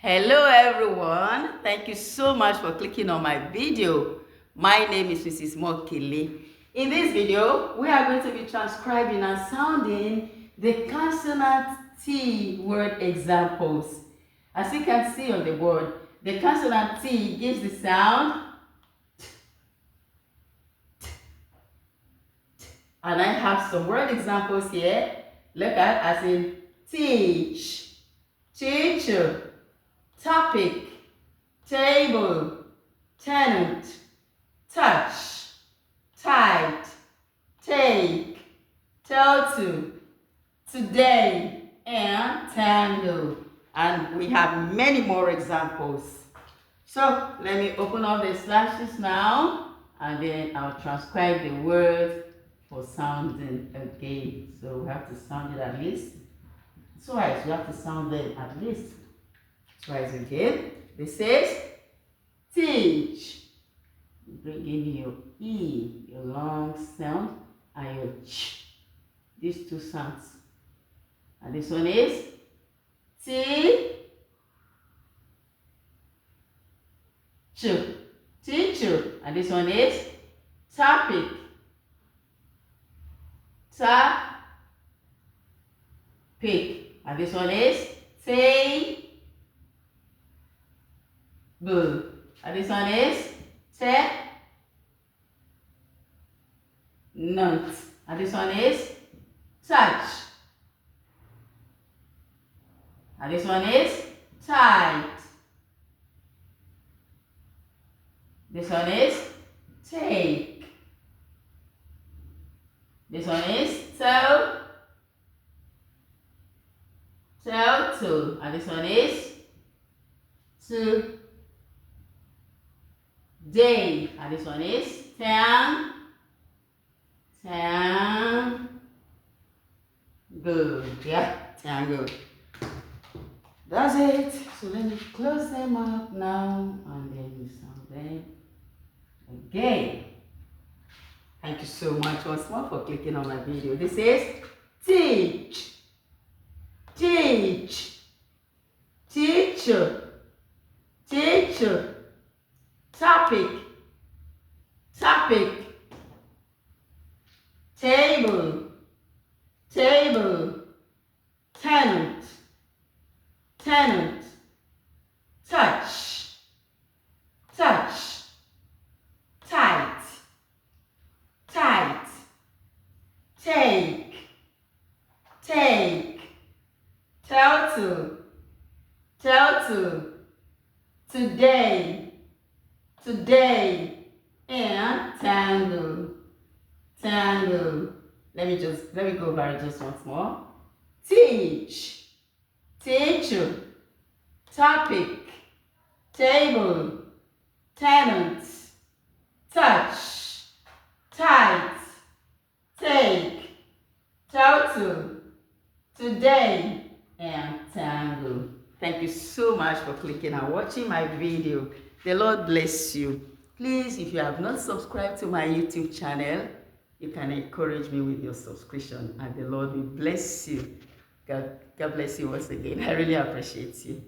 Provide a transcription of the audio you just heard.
Hello everyone, thank you so much for clicking on my video. My name is Mrs. Mokili. In this video, we are going to be transcribing and sounding the consonant T word examples. As you can see on the board, the consonant T gives the sound T, T, T. And I have some word examples here. Look at as in teach, teacher, topic, table, tenant, touch, tight, take, total, today, and tango. And we have many more examples. So let me open up the slashes now, and then I'll transcribe the word for sounding again. So we have to sound it at least twice. We have to sound them at least twice again. This is teach. You bring in your E, your long sound, and your ch. These two sounds. And this one is T, ch, teacher. And this one is topic, ta, pick. And this one is table. And this one is tenant. And this one is touch. And this one is tight. This one is take. This one is toe. Total. And this one is day. And this one is tango. Yeah, tango. That's it. So let me close them up now, and then we sound them again. Thank you so much once more for clicking on my video. This is teach, teach, teacher, teacher, topic, topic, table, table, tenant, tenant, touch, touch, tight, tight, take, take, total, total, today, today, and tango, tango. Let me go over it just once more. Teach, teacher, topic, table, tenant, touch, tight, take, total, today, and tango. Thank you so much for clicking and watching my video. The Lord bless you. Please, if you have not subscribed to my YouTube channel, you can encourage me with your subscription, and the Lord will bless you. God bless you once again. I really appreciate you.